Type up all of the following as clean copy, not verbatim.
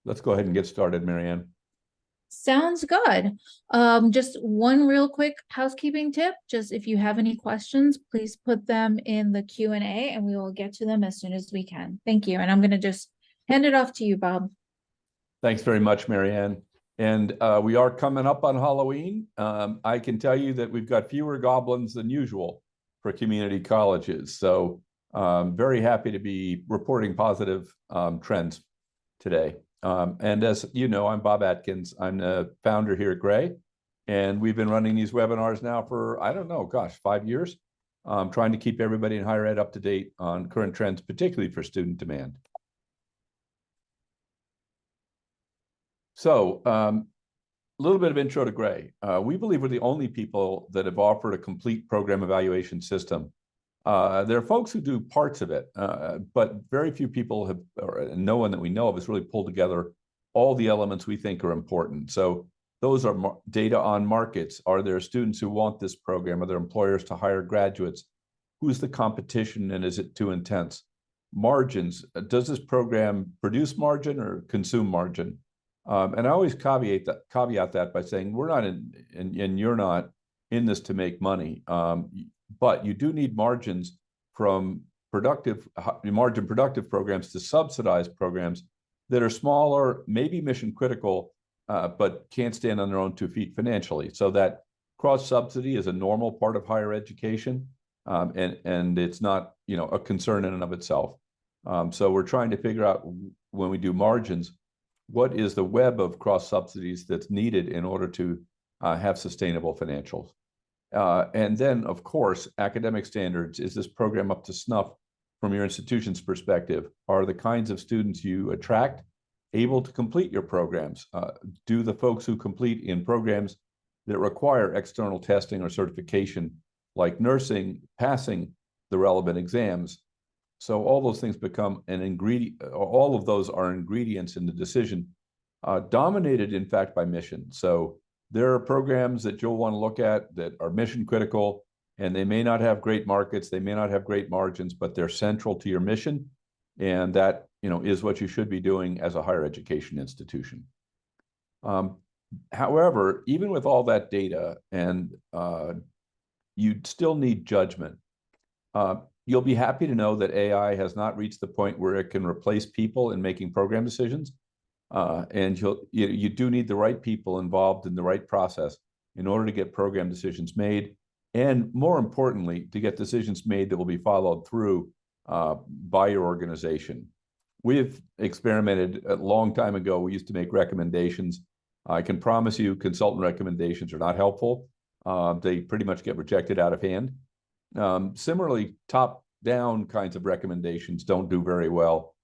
let's go ahead and get started, Marianne. Sounds good. Just one real quick housekeeping tip. Just if you have any questions, please put them in the Q&A and we will get to them as soon as we can. Thank you. And I'm going to just hand it off to you, Bob. Thanks very much, Marianne. And we are coming up on Halloween. I can tell you that we've got fewer goblins than usual for community colleges. So very happy to be reporting positive trends today. And as you know, I'm Bob Atkins. I'm the founder here at Gray. And we've been running these webinars now for, I don't know, gosh, 5 years, trying to keep everybody in higher ed up to date on current trends, particularly for student demand. So a little bit of intro to Gray. We believe we're the only people that have offered a complete program evaluation system. There are folks who do parts of it, but very few people have, or no one that we know of has really pulled together all the elements we think are important. So those are data on markets. Are there students who want this program? Are there employers to hire graduates? Who's the competition and is it too intense? Margins. Does this program produce margin or consume margin? And I always caveat that by saying we're not and you're not in this to make money, but you do need margins from productive programs to subsidized programs that are smaller, maybe mission critical, but can't stand on their own 2 feet financially. So that cross subsidy is a normal part of higher education, and it's not a concern in and of itself. So we're trying to figure out when we do margins, what is the web of cross subsidies that's needed in order to have sustainable financials? And then, of course, academic standards. Is this program up to snuff from your institution's perspective? Are the kinds of students you attract able to complete your programs? Do the folks who complete in programs that require external testing or certification, like nursing, passing the relevant exams? So all those things become an ingredient, all of those are ingredients in the decision, dominated, in fact, by mission. So there are programs that you'll want to look at that are mission critical, and they may not have great markets, they may not have great margins, but they're central to your mission. And that, is what you should be doing as a higher education institution. However, even with all that data, and you'd still need judgment. You'll be happy to know that AI has not reached the point where it can replace people in making program decisions. And you do need the right people involved in the right process in order to get program decisions made. And more importantly, to get decisions made that will be followed through by your organization. We've experimented a long time ago. We used to make recommendations. I can promise you consultant recommendations are not helpful. They pretty much get rejected out of hand. Similarly, top-down kinds of recommendations don't do very well.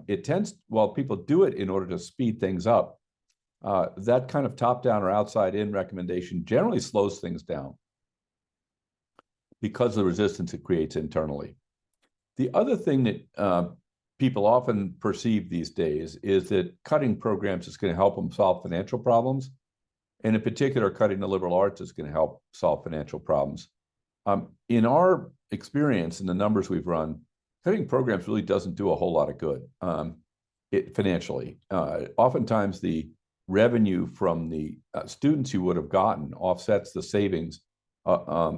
It tends, while people do it in order to speed things up, that kind of top-down or outside-in recommendation generally slows things down because of the resistance it creates internally. The other thing that people often perceive these days is that cutting programs is going to help them solve financial problems, and in particular, cutting the liberal arts is going to help solve financial problems. In our experience, in the numbers we've run, cutting programs really doesn't do a whole lot of good financially. Oftentimes, the revenue from the students you would have gotten offsets the savings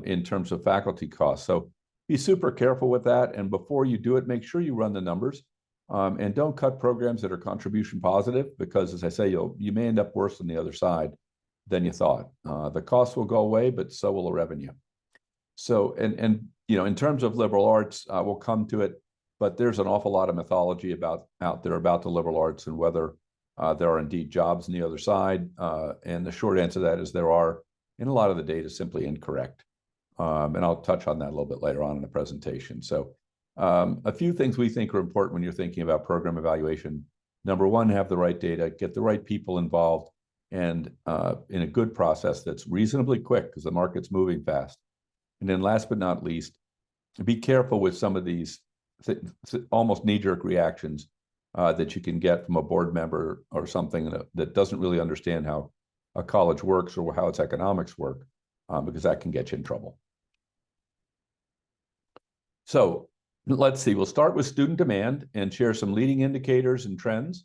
in terms of faculty costs. So be super careful with that. And before you do it, make sure you run the numbers and don't cut programs that are contribution positive, because, as I say, you may end up worse on the other side than you thought. The costs will go away, but so will the revenue. So, and in terms of liberal arts, we'll come to it, but there's an awful lot of mythology out there about the liberal arts and whether there are indeed jobs on the other side. And the short answer to that is there are, and a lot of the data is simply incorrect. And I'll touch on that a little bit later on in the presentation. So a few things we think are important when you're thinking about program evaluation. Number one, have the right data, get the right people involved, and in a good process that's reasonably quick because the market's moving fast. And then last but not least, be careful with some of these almost knee-jerk reactions that you can get from a board member or something that doesn't really understand how a college works or how its economics work, because that can get you in trouble. So let's see, we'll start with student demand and share some leading indicators and trends.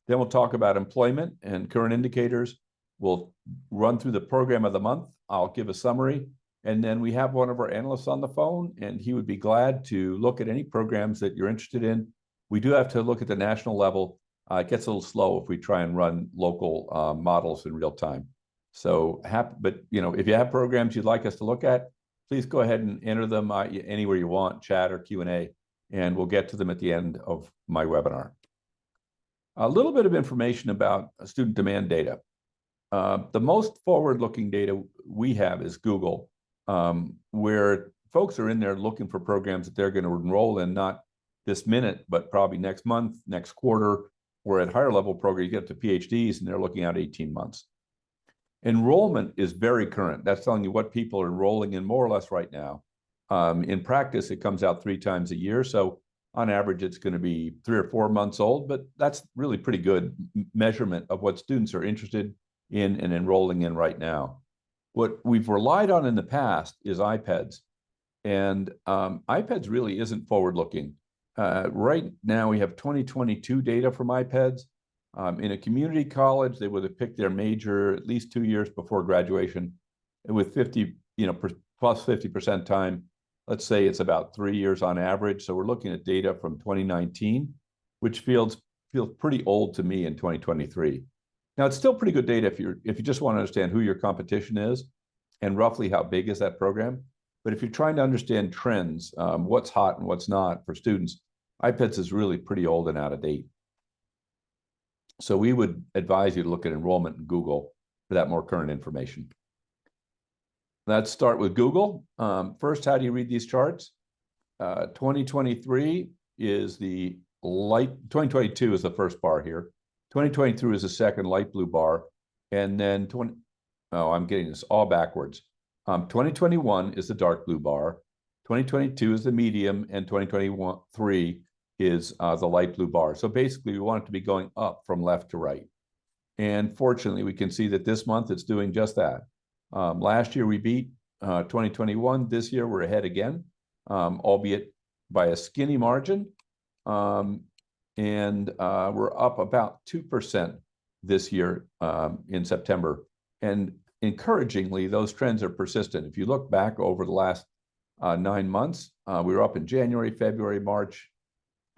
Then we'll talk about employment and current indicators. We'll run through the program of the month. I'll give a summary. And then we have one of our analysts on the phone, and he would be glad to look at any programs that you're interested in. We do have to look at the national level. It gets a little slow if we try and run local models in real time. So, but if you have programs you'd like us to look at, please go ahead and enter them anywhere you want, chat or Q&A, and we'll get to them at the end of my webinar. A little bit of information about student demand data. The most forward-looking data we have is Google, where folks are in there looking for programs that they're going to enroll in, not this minute, but probably next month, next quarter, or at higher level programs, you get to PhDs and they're looking at 18 months. Enrollment is very current. That's telling you what people are enrolling in more or less right now. In practice, it comes out 3 times a year. So on average, it's going to be 3 or 4 months old, but that's really pretty good measurement of what students are interested in and enrolling in right now. What we've relied on in the past is iPads, and iPads really isn't forward-looking. Right now, we have 2022 data from iPads. In a community college, they would have picked their major at least 2 years before graduation, with 50, plus 50% time. Let's say it's about 3 years on average. So we're looking at data from 2019, which feels pretty old to me in 2023. Now, it's still pretty good data if you just want to understand who your competition is and roughly how big is that program. But if you're trying to understand trends, what's hot and what's not for students, iPads is really pretty old and out of date. So we would advise you to look at enrollment in Google for that more current information. Let's start with Google. First, how do you read these charts? 2023 is the 2022 is the first bar here. 2023 is the second light blue bar. And then I'm getting this all backwards. 2021 is the dark blue bar. 2022 is the medium, and 2023 is the light blue bar. So basically, we want it to be going up from left to right. And fortunately, we can see that this month it's doing just that. Last year, we beat 2021. This year, we're ahead again, albeit by a skinny margin. And we're up about 2% this year in September. And encouragingly, those trends are persistent. If you look back over the last 9 months, we were up in January, February, March,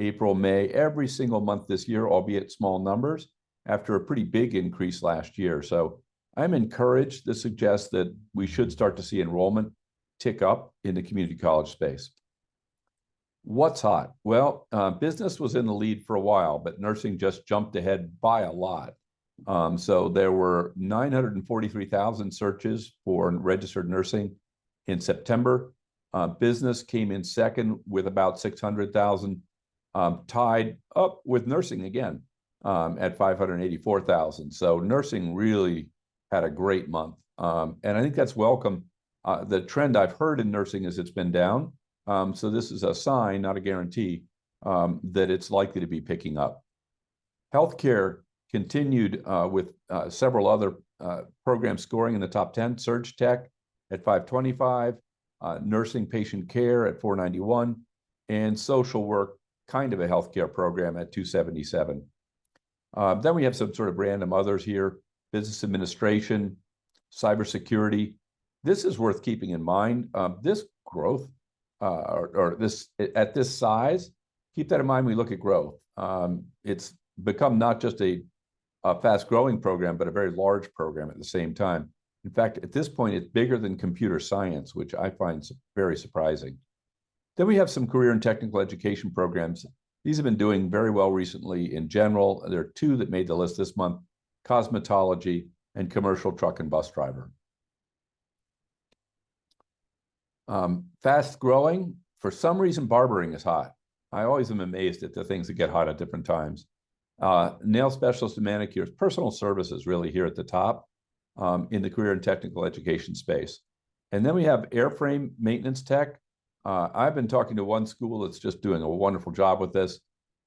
April, May, every single month this year, albeit small numbers, after a pretty big increase last year. So I'm encouraged. This suggests that we should start to see enrollment tick up in the community college space. What's hot? Well, business was in the lead for a while, but nursing just jumped ahead by a lot. So there were 943,000 searches for registered nursing in September. Business came in second with about 600,000, tied up with nursing again at 584,000. So nursing really had a great month. And I think that's welcome. The trend I've heard in nursing is it's been down. So this is a sign, not a guarantee, that it's likely to be picking up. Healthcare continued with several other programs scoring in the top 10. Surge Tech at 525, nursing patient care at 491, and social work, kind of a healthcare program, at 277. Then we have some sort of random others here: business administration, cybersecurity. This is worth keeping in mind. This growth, or this at this size, keep that in mind when we look at growth. It's become not just a fast-growing program, but a very large program at the same time. In fact, at this point, it's bigger than computer science, which I find very surprising. Then we have some career and technical education programs. These have been doing very well recently in general. There are 2 that made the list this month: cosmetology and commercial truck and bus driver. Fast growing, for some reason, barbering is hot. I always am amazed at the things that get hot at different times. Nail specialists and manicures, personal services really here at the top in the career and technical education space. And then we have airframe maintenance tech. I've been talking to one school that's just doing a wonderful job with this.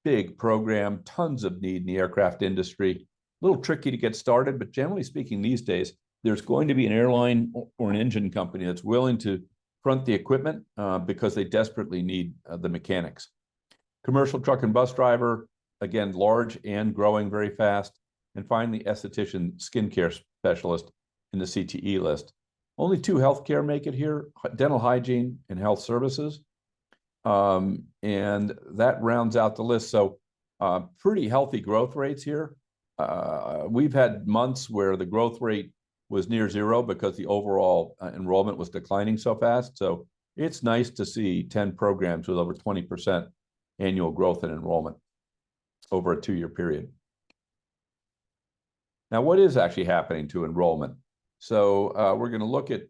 Big program, tons of need in the aircraft industry. A little tricky to get started, but generally speaking these days, there's going to be an airline or an engine company that's willing to front the equipment because they desperately need the mechanics. Commercial truck and bus driver, again, large and growing very fast. And finally, esthetician skincare specialist in the CTE list. Only 2 healthcare make it here, dental hygiene and health services. And that rounds out the list. So pretty healthy growth rates here. We've had months where the growth rate was near 0 because the overall enrollment was declining so fast. So it's nice to see 10 programs with over 20% annual growth in enrollment over a 2-year period. Now, what is actually happening to enrollment? So we're going to look at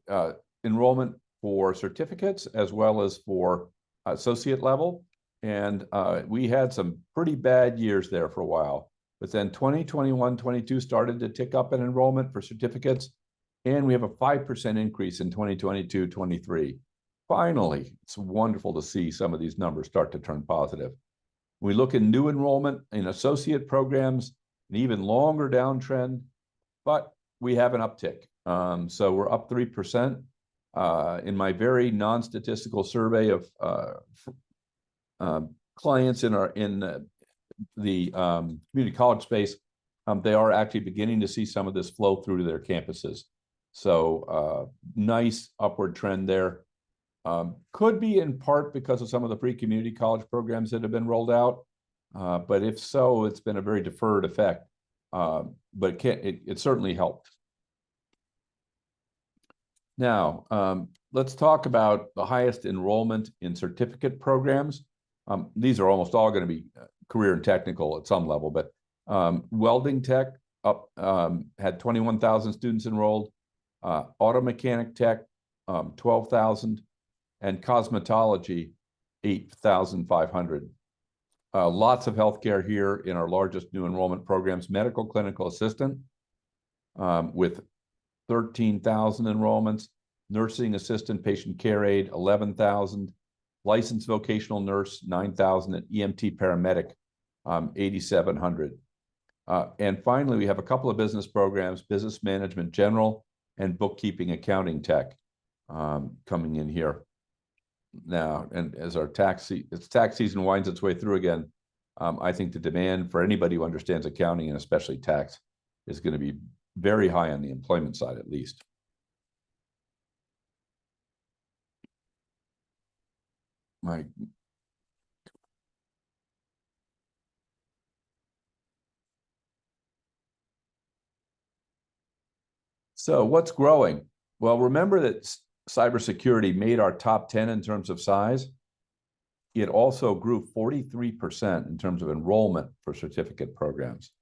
enrollment for certificates as well as for associate level. And we had some pretty bad years there for a while. But then 2021, 22 started to tick up in enrollment for certificates. And we have a 5% increase in 2022, 23. Finally, it's wonderful to see some of these numbers start to turn positive. We look at new enrollment in associate programs, an even longer downtrend, but we have an uptick. So we're up 3%. In my very non-statistical survey of clients in the community college space, they are actually beginning to see some of this flow through to their campuses. So nice upward trend there. Could be in part because of some of the free community college programs that have been rolled out. But if so, it's been a very deferred effect. But it certainly helped. Now, let's talk about the highest enrollment in certificate programs. These are almost all going to be career and technical at some level, but welding tech up had 21,000 students enrolled, auto mechanic tech 12,000, and cosmetology 8,500. Lots of healthcare here in our largest new enrollment programs. Medical clinical assistant with 13,000 enrollments, nursing assistant patient care aide 11,000, licensed vocational nurse 9,000, and EMT paramedic 8,700. And finally, we have a couple of business programs, business management general and bookkeeping accounting tech coming in here now. And as our tax season winds its way through again, I think the demand for anybody who understands accounting and especially tax is going to be very high on the employment side, at least. So what's growing? Well, remember that cybersecurity made our top 10 in terms of size. It also grew 43% in terms of enrollment for certificate programs.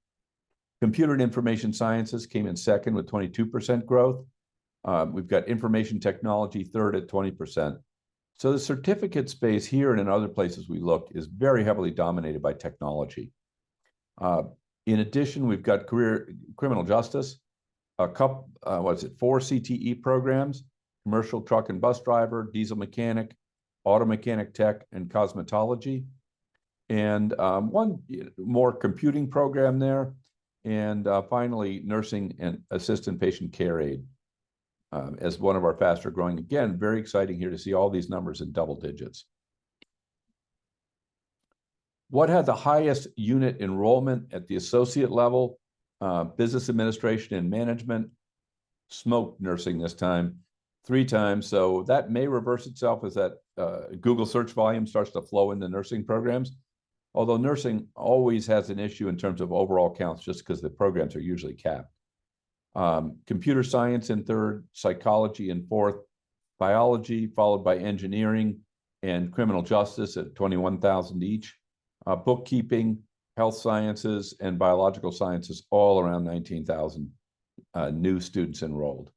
Computer and information sciences came in second with 22% growth. We've got information technology third at 20%. So the certificate space here and in other places we look is very heavily dominated by technology. In addition, we've got criminal justice, a couple, 4 CTE programs, commercial truck and bus driver, diesel mechanic, auto mechanic tech, and cosmetology. And one more computing program there. And finally, nursing and assistant patient care aide as one of our faster growing. Again, very exciting here to see all these numbers in double digits. What had the highest unit enrollment at the associate level? Business administration and management, smoked nursing this time, 3 times. So that may reverse itself as that Google search volume starts to flow into nursing programs. Although nursing always has an issue in terms of overall counts, just because the programs are usually capped. Computer science in third, psychology in fourth, biology, followed by engineering and criminal justice at 21,000 each. Bookkeeping, health sciences, and biological sciences all around 19,000 new students enrolled.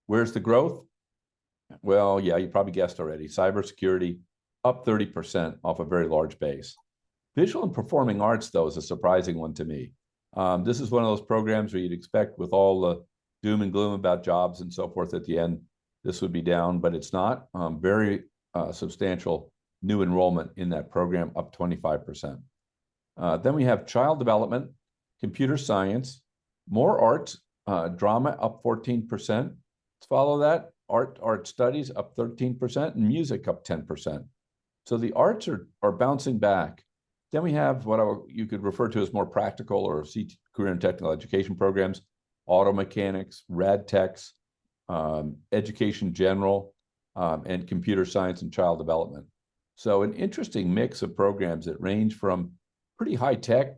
Where's the growth? Well, yeah, you probably guessed already. Cybersecurity up 30% off a very large base. Visual and performing arts, though, is a surprising one to me. This is one of those programs where you'd expect, with all the doom and gloom about jobs and so forth at the end, this would be down, but it's not. Very substantial new enrollment in that program, up 25%. Then we have child development, computer science, more art, drama up 14%. Let's follow that. Art studies up 13%, and music up 10%. So the arts are bouncing back. Then we have what you could refer to as more practical or career and technical education programs, auto mechanics, rad techs, education general, and computer science and child development. So an interesting mix of programs that range from pretty high tech,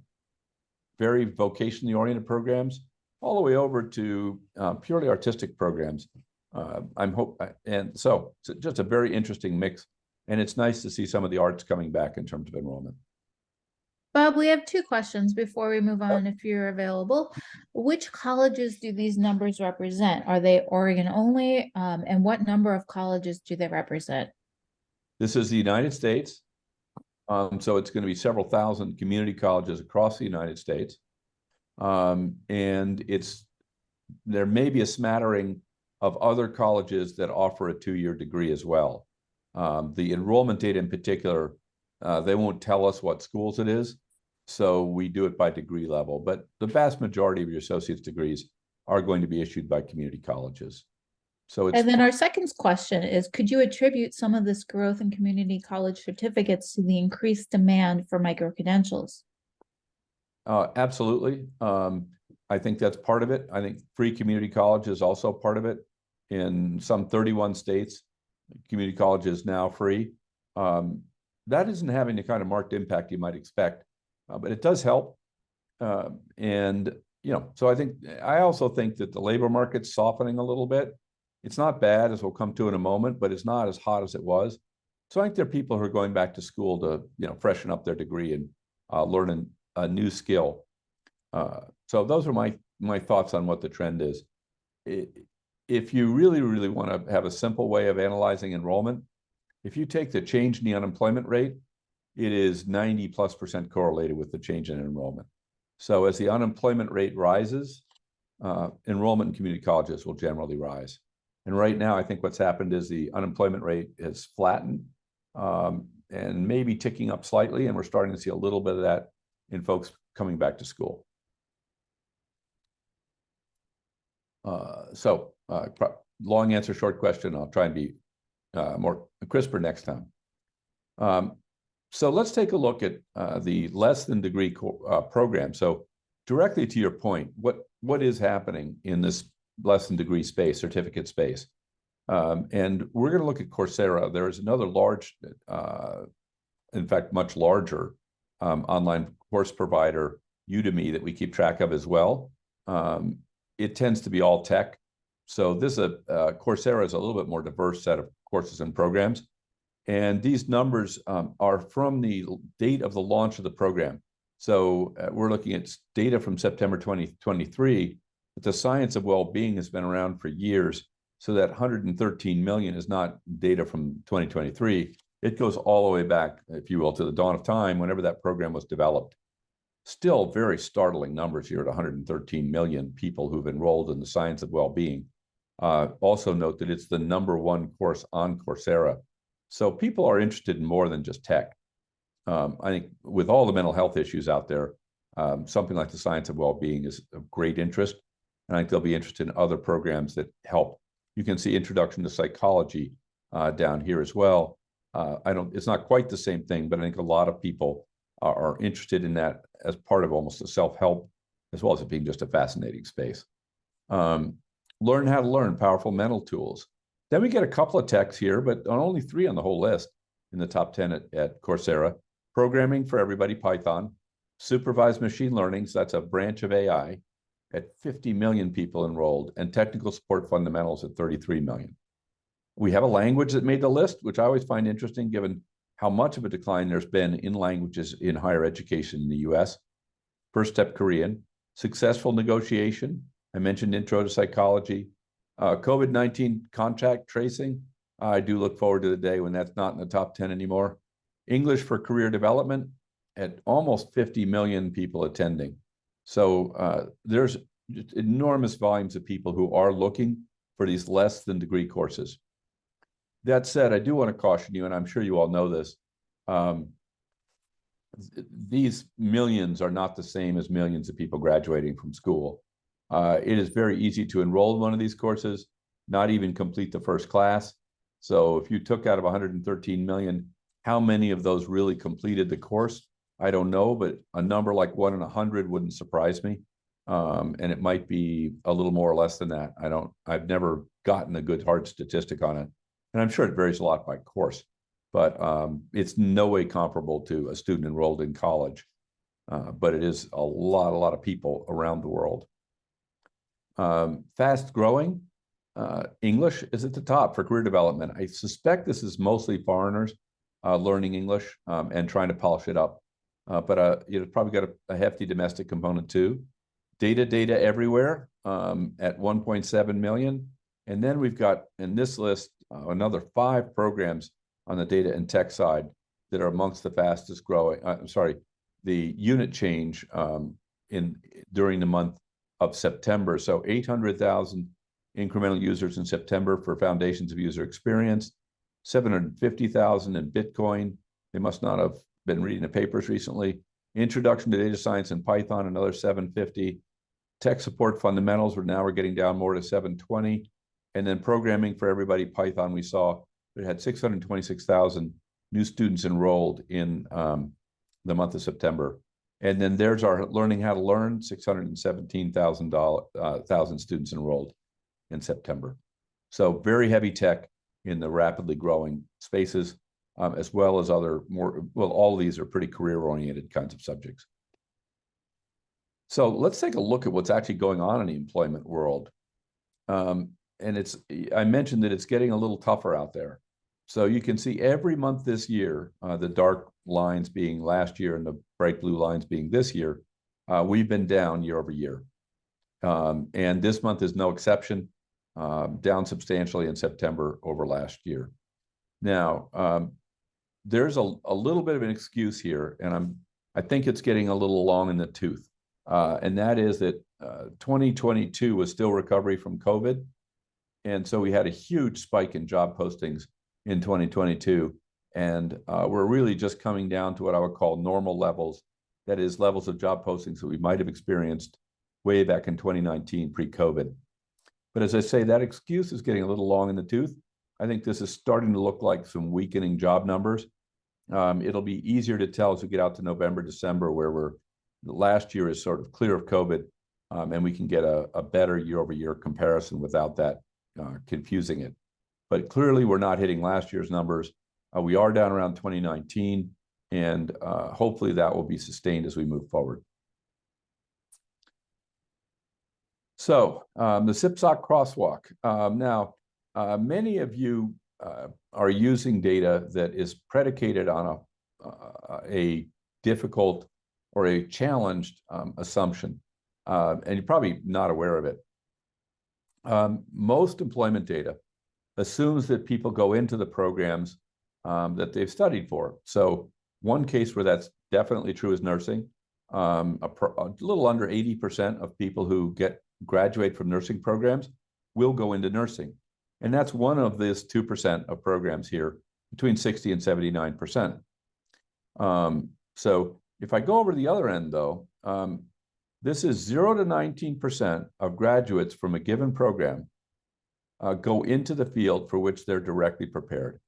very vocationally oriented programs, all the way over to purely artistic programs. And so it's just a very interesting mix. And it's nice to see some of the arts coming back in terms of enrollment. Bob, we have two questions before we move on, if you're available. Which colleges do these numbers represent? Are they Oregon only? And what number of colleges do they represent? This is the United States. So it's going to be several thousand community colleges across the United States. And there may be a smattering of other colleges that offer a 2-year degree as well. The enrollment data in particular, they won't tell us what schools it is, so we do it by degree level. But the vast majority of your associate's degrees are going to be issued by community colleges. And then our second question is, could you attribute some of this growth in community college certificates to the increased demand for micro-credentials? Absolutely. I think that's part of it. I think free community college is also part of it. In some 31 states, community college is now free. That isn't having the kind of marked impact you might expect, but it does help. So I also think that the labor market's softening a little bit. It's not bad, as we'll come to in a moment, but it's not as hot as it was. So I think there are people who are going back to school to, freshen up their degree and learn a new skill. So those are my thoughts on what the trend is. If you really, really want to have a simple way of analyzing enrollment, if you take the change in the unemployment rate, it is 90+% correlated with the change in enrollment. So as the unemployment rate rises, enrollment in community colleges will generally rise. And right now, I think what's happened is the unemployment rate has flattened and maybe ticking up slightly, and we're starting to see a little bit of that in folks coming back to school. Long answer, short question. I'll try and be more crisper next time. So let's take a look at the less than degree program. So directly to your point, what is happening in this less than degree space, certificate space? And we're going to look at Coursera. There is another large, in fact, much larger online course provider, Udemy, that we keep track of as well. It tends to be all tech. So Coursera is a little bit more diverse set of courses and programs. And these numbers are from the date of the launch of the program. So we're looking at data from September 2023, but the science of well-being has been around for years. So that 113 million is not data from 2023. It goes all the way back, if you will, to the dawn of time, whenever that program was developed. Still very startling numbers here at 113 million people who've enrolled in the science of well-being. Also note that it's the #1 course on Coursera. So people are interested in more than just tech. I think with all the mental health issues out there, something like the science of well-being is of great interest. And I think they'll be interested in other programs that help. You can see Introduction to Psychology down here as well. It's not quite the same thing, but I think a lot of people are interested in that as part of almost a self-help, as well as it being just a fascinating space. Learn how to learn, powerful mental tools. Then we get a couple of techs here, but only 3 on the whole list in the top 10 at Coursera. Programming for Everybody, Python. Supervised machine learning, so that's a branch of AI, at 50 million people enrolled, and technical support fundamentals at 33 million. We have a language that made the list, which I always find interesting given how much of a decline there's been in languages in higher education in the US. First Step Korean. Successful negotiation. I mentioned Intro to Psychology. COVID-19 contact tracing. I do look forward to the day when that's not in the top 10 anymore. English for career development at almost 50 million people attending. So there's enormous volumes of people who are looking for these less than degree courses. That said, I do want to caution you, and I'm sure you all know this, these millions are not the same as millions of people graduating from school. It is very easy to enroll in one of these courses, not even complete the first class. So if you took out of 113 million, how many of those really completed the course? I don't know, but a number like 1 in 100 wouldn't surprise me. And it might be a little more or less than that. I've never gotten a good hard statistic on it. And I'm sure it varies a lot by course, but it's no way comparable to a student enrolled in college. But it is a lot of people around the world. Fast growing, English is at the top for career development. I suspect this is mostly foreigners learning English and trying to polish it up. But it's probably got a hefty domestic component too. Data everywhere at 1.7 million. And then we've got in this list another 5 programs on the data and tech side that are amongst the fastest growing. The unit change during the month of September. So 800,000 incremental users in September for foundations of user experience, 750,000 in Bitcoin. They must not have been reading the papers recently. Introduction to data science in Python, another 750. Tech support fundamentals, we're getting down more to 720. And then programming for everybody, Python, we saw it had 626,000 new students enrolled in the month of September. And then there's our learning how to learn, 617,000 students enrolled in September. So very heavy tech in the rapidly growing spaces, as well as other all of these are pretty career-oriented kinds of subjects. So let's take a look at what's actually going on in the employment world. And I mentioned that it's getting a little tougher out there. So you can see every month this year, the dark lines being last year and the bright blue lines being this year, we've been down year over year. And this month is no exception, down substantially in September over last year. Now, there's a little bit of an excuse here, and I think it's getting a little long in the tooth. And that is that 2022 was still recovery from COVID. And so we had a huge spike in job postings in 2022. And we're really just coming down to what I would call normal levels. That is levels of job postings that we might have experienced way back in 2019 pre-COVID. But as I say, that excuse is getting a little long in the tooth. I think this is starting to look like some weakening job numbers. It'll be easier to tell as we get out to November, December, where last year is sort of clear of COVID, and we can get a better year-over-year comparison without that confusing it. But clearly, we're not hitting last year's numbers. We are down around 2019, and hopefully that will be sustained as we move forward. So the SIPSOC crosswalk. Now, many of you are using data that is predicated on a difficult or a challenged assumption, and you're probably not aware of it. Most employment data assumes that people go into the programs that they've studied for. So one case where that's definitely true is nursing. A little under 80% of people who graduate from nursing programs will go into nursing. And that's one of this 2% of programs here, between 60 and 79%. So if I go over to the other end, though, this is 0 to 19% of graduates from a given program go into the field for which they're directly prepared.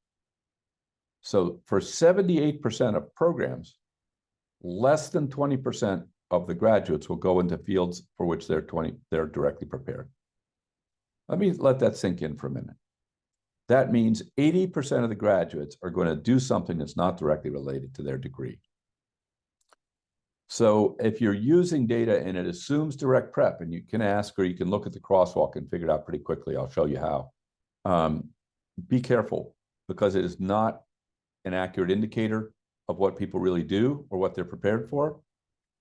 So for 78% of programs, less than 20% of the graduates will go into fields for which they're directly prepared. Let me let that sink in for a minute. That means 80% of the graduates are going to do something that's not directly related to their degree. So if you're using data and it assumes direct prep, and you can ask or you can look at the crosswalk and figure it out pretty quickly, I'll show you how. Be careful, because it is not an accurate indicator of what people really do or what they're prepared for.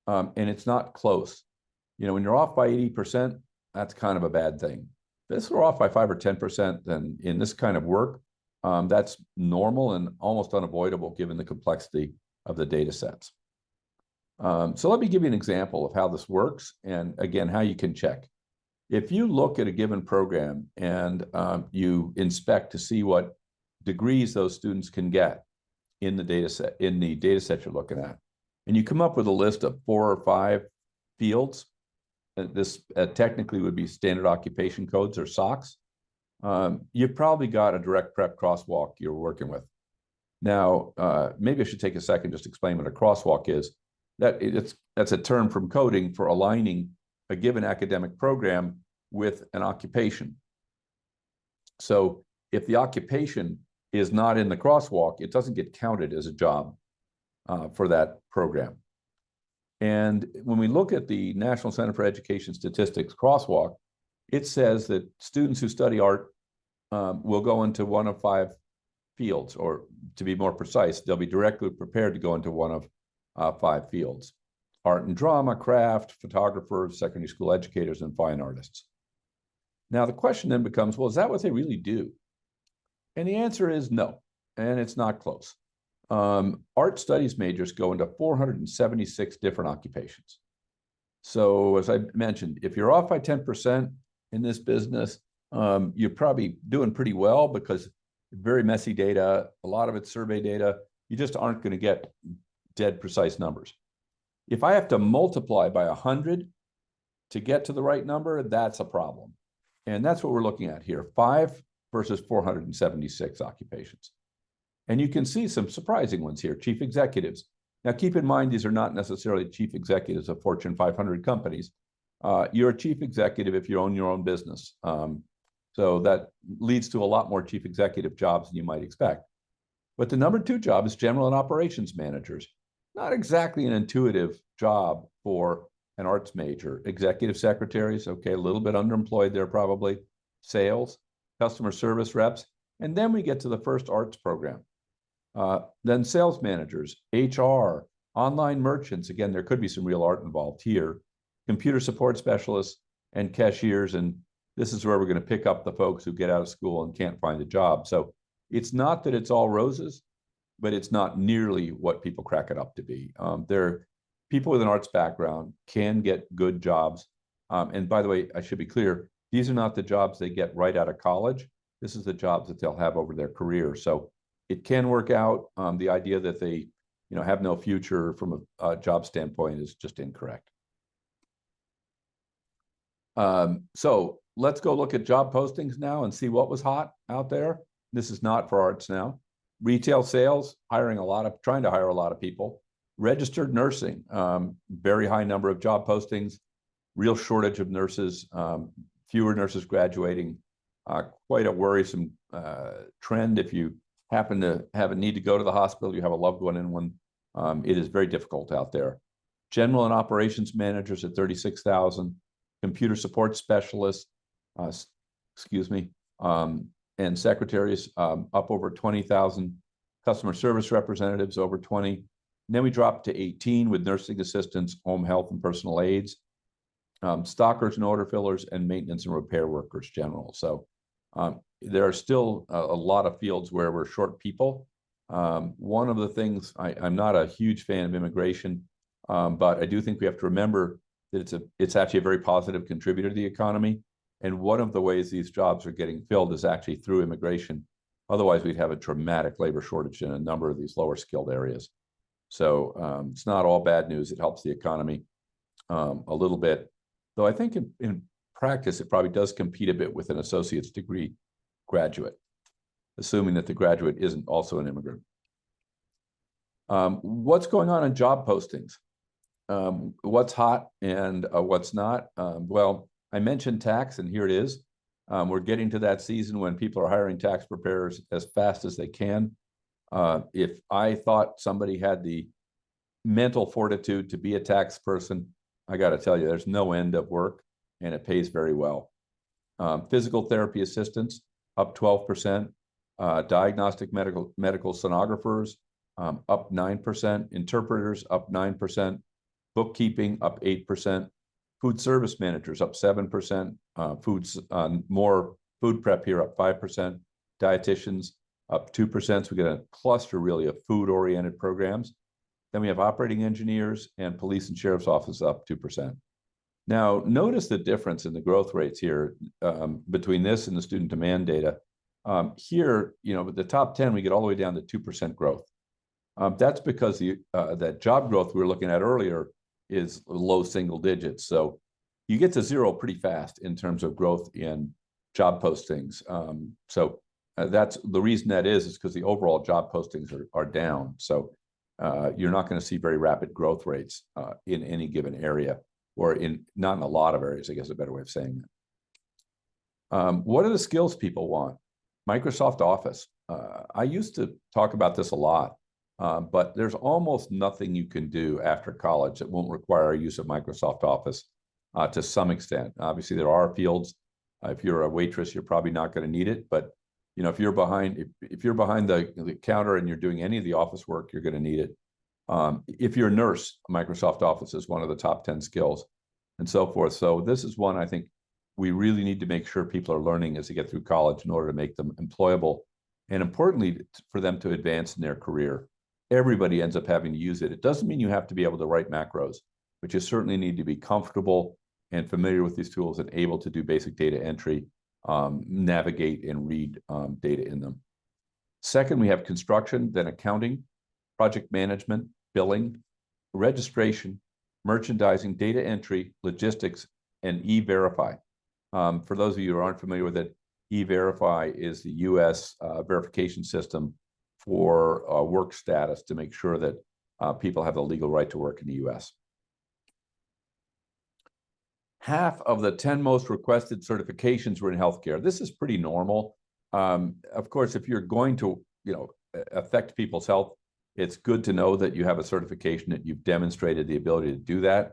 And it's not close. You know, when you're off by 80%, that's kind of a bad thing. If we're off by 5 or 10%, then in this kind of work, that's normal and almost unavoidable given the complexity of the data sets. So let me give you an example of how this works, and again, how you can check. If you look at a given program and you inspect to see what degrees those students can get in the data set you're looking at, and you come up with a list of 4 or 5 fields, this technically would be standard occupation codes or SOCs, you've probably got a direct prep crosswalk you're working with. Now, maybe I should take a second just to explain what a crosswalk is. that's a term from coding for aligning a given academic program with an occupation. So if the occupation is not in the crosswalk, it doesn't get counted as a job for that program. And when we look at the National Center for Education Statistics crosswalk, it says that students who study art will go into one of 5 fields, or to be more precise, they'll be directly prepared to go into one of 5 fields: art and drama, craft, photographers, secondary school educators, and fine artists. Now, the question then becomes, well, is that what they really do? And the answer is no, and it's not close. Art studies majors go into 476 different occupations. So as I mentioned, if you're off by 10% in this business, you're probably doing pretty well, because very messy data, a lot of it's survey data, you just aren't going to get dead precise numbers. If I have to multiply by 100 to get to the right number, that's a problem. And that's what we're looking at here, 5 versus 476 occupations. And you can see some surprising ones here: chief executives. Now, keep in mind, these are not necessarily chief executives of Fortune 500 companies. You're a chief executive if you own your own business. So that leads to a lot more chief executive jobs than you might expect. But the number 2 job is general and operations managers. Not exactly an intuitive job for an arts major. Executive secretaries, okay, a little bit underemployed there probably. Sales, customer service reps, and then we get to the first arts program. Then sales managers, HR, online merchants. Again, there could be some real art involved here. Computer support specialists and cashiers. And this is where we're going to pick up the folks who get out of school and can't find a job. So it's not that it's all roses, but it's not nearly what people crack it up to be. People with an arts background can get good jobs. And by the way, I should be clear, these are not the jobs they get right out of college. This is the jobs that they'll have over their career. So it can work out. The idea that they, have no future from a job standpoint is just incorrect. So let's go look at job postings now and see what was hot out there. This is not for arts now. Retail sales, trying to hire a lot of people. Registered nursing, very high number of job postings, real shortage of nurses, fewer nurses graduating, quite a worrisome trend. If you happen to have a need to go to the hospital, you have a loved one in one, it is very difficult out there. General and operations managers at 36,000, computer support specialists, and secretaries up over 20,000, customer service representatives over 20. And then we drop to 18 with nursing assistants, home health and personal aides, stockers and order fillers, and maintenance and repair workers general. So there are still a lot of fields where we're short people. One of the things, I'm not a huge fan of immigration, but I do think we have to remember that it's actually a very positive contributor to the economy. And one of the ways these jobs are getting filled is actually through immigration. Otherwise, we'd have a dramatic labor shortage in a number of these lower skilled areas. So it's not all bad news. It helps the economy a little bit. Though I think in practice, it probably does compete a bit with an associate's degree graduate, assuming that the graduate isn't also an immigrant. What's going on in job postings? What's hot and what's not? Well, I mentioned tax, and here it is. We're getting to that season when people are hiring tax preparers as fast as they can. If I thought somebody had the mental fortitude to be a tax person, I got to tell you, there's no end of work, and it pays very well. Physical therapy assistants up 12%, diagnostic medical sonographers up 9%, interpreters up 9%, bookkeeping up 8%, food service managers up 7%, more food prep here up 5%, dietitians up 2%. So we get a cluster really of food-oriented programs. Then we have operating engineers and police and sheriff's office up 2%. Now, notice the difference in the growth rates here between this and the student demand data. Here, with the top 10, we get all the way down to 2% growth. That's because that job growth we were looking at earlier is low single digits. So you get to zero pretty fast in terms of growth in job postings. So that's the reason that is because the overall job postings are down. So you're not going to see very rapid growth rates in any given area, or not in a lot of areas, I guess is a better way of saying that. What are the skills people want? Microsoft Office. I used to talk about this a lot, but there's almost nothing you can do after college that won't require use of Microsoft Office to some extent. Obviously, there are fields. If you're a waitress, you're probably not going to need it, but if you're behind, if you're behind the counter and you're doing any of the office work, you're going to need it. If you're a nurse, Microsoft Office is one of the top 10 skills, and so forth. So this is one I think we really need to make sure people are learning as they get through college in order to make them employable, and importantly, for them to advance in their career. Everybody ends up having to use it. It doesn't mean you have to be able to write macros, but you certainly need to be comfortable and familiar with these tools and able to do basic data entry, navigate and read data in them. Second, we have construction, then accounting, project management, billing, registration, merchandising, data entry, logistics, and E-Verify. For those of you who aren't familiar with it, E-Verify is the US verification system for work status to make sure that people have the legal right to work in the US. Half of the 10 most requested certifications were in healthcare. This is pretty normal. Of course, if you're going to, affect people's health, it's good to know that you have a certification, that you've demonstrated the ability to do that.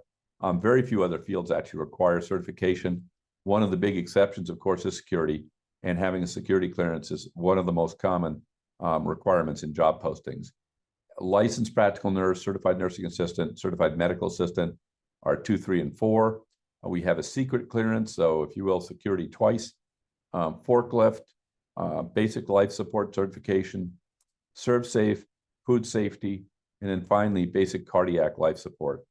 Very few other fields actually require certification. One of the big exceptions, of course, is security, and having a security clearance is one of the most common requirements in job postings. Licensed practical nurse, certified nursing assistant, certified medical assistant are 2, 3, and 4. We have a secret clearance, so if you will, security twice. Forklift, basic life support certification, ServSafe, food safety, and then finally basic cardiac life support,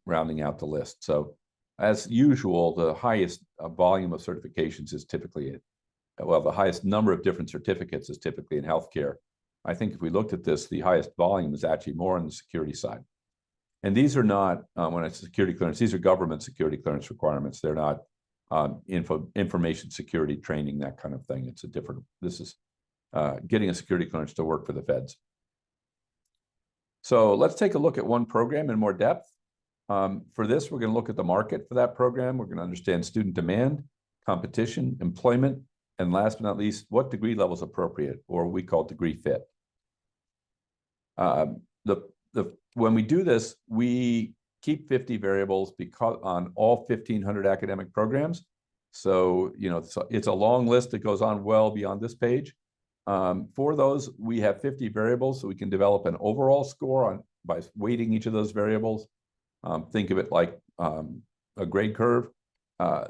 rounding out the list. So as usual, the highest volume of certifications is typically, the highest number of different certificates is typically in healthcare. I think if we looked at this, the highest volume is actually more on the security side. And these are not, when it's security clearance, these are government security clearance requirements. They're not information security training, that kind of thing. It's a different, this is getting a security clearance to work for the feds. So let's take a look at one program in more depth. For this, we're going to look at the market for that program. We're going to understand student demand, competition, employment, and last but not least, what degree level is appropriate, or we call degree fit. When we do this, we keep 50 variables because on all 1,500 academic programs. So, it's a long list that goes on well beyond this page. For those, we have 50 variables, so we can develop an overall score by weighting each of those variables. Think of it like a grade curve.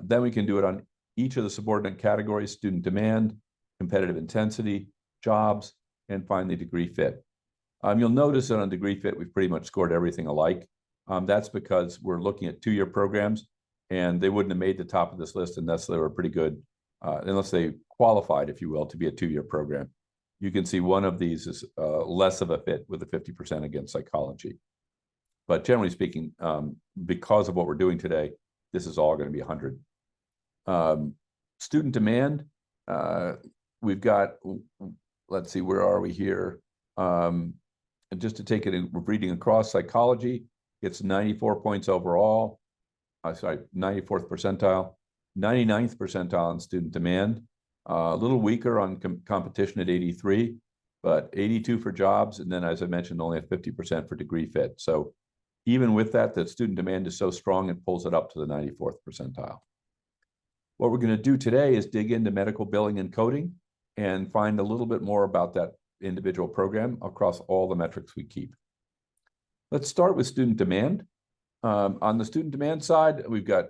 Then we can do it on each of the subordinate categories: student demand, competitive intensity, jobs, and finally degree fit. You'll notice that on degree fit, we've pretty much scored everything alike. That's because we're looking at 2-year programs, and they wouldn't have made the top of this list unless they were pretty good, unless they qualified, if you will, to be a 2-year program. You can see one of these is less of a fit with a 50% against psychology. But generally speaking, because of what we're doing today, this is all going to be 100. Student demand, we've got, let's see, where are we here? Just to take it in reading across, psychology gets 94 points overall. 94th percentile, 99th percentile on student demand. A little weaker on competition at 83, but 82 for jobs. And then, as I mentioned, only at 50% for degree fit. So even with that, the student demand is so strong, it pulls it up to the 94th percentile. What we're going to do today is dig into medical billing and coding and find a little bit more about that individual program across all the metrics we keep. Let's start with student demand. On the student demand side, we've got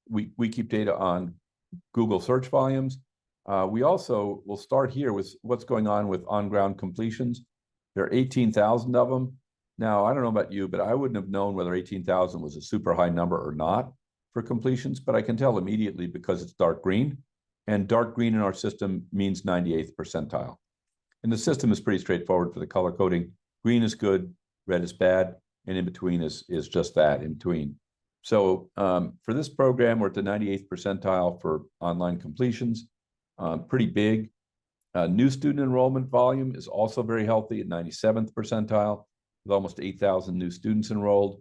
we keep data on Google search volumes. We also will start here with what's going on with on-ground completions. There are 18,000 of them. Now, I don't know about you, but I wouldn't have known whether 18,000 was a super high number or not for completions, but I can tell immediately because it's dark green, and dark green in our system means 98th percentile. And the system is pretty straightforward for the color coding. Green is good, red is bad, and in between is just that, in between. So for this program, we're at the 98th percentile for online completions, pretty big. New student enrollment volume is also very healthy at 97th percentile, with almost 8,000 new students enrolled.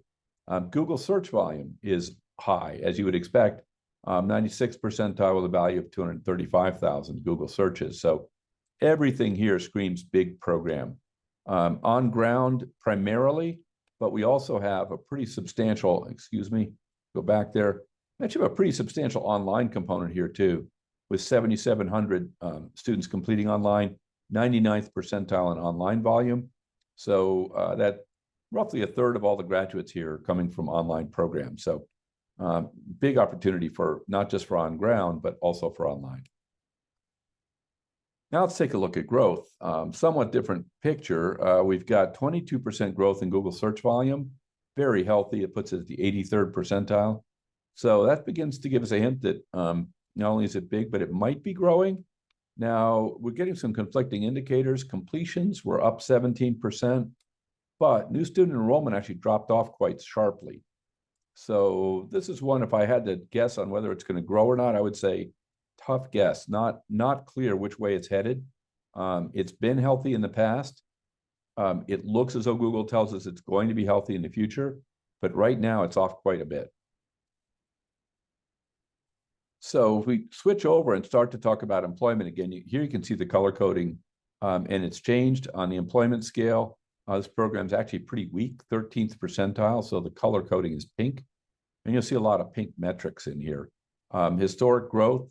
Google search volume is high, as you would expect, 96th percentile with a value of 235,000 Google searches. So everything here screams big program. On ground primarily, but we also have a pretty substantial, go back there. Actually have a pretty substantial online component here too, with 7,700 students completing online, 99th percentile in online volume. So that roughly a third of all the graduates here are coming from online programs. So big opportunity for not just for on ground, but also for online. Now let's take a look at growth. Somewhat different picture. We've got 22% growth in Google search volume, very healthy. It puts it at the 83rd percentile. So that begins to give us a hint that not only is it big, but it might be growing. Now we're getting some conflicting indicators. Completions were up 17%, but new student enrollment actually dropped off quite sharply. So this is one, if I had to guess on whether it's going to grow or not, I would say tough guess, not clear which way it's headed. It's been healthy in the past. It looks as though Google tells us it's going to be healthy in the future, but right now it's off quite a bit. So if we switch over and start to talk about employment again, here you can see the color coding, and it's changed on the employment scale. This program is actually pretty weak, 13th percentile, so the color coding is pink. And you'll see a lot of pink metrics in here. Historic growth,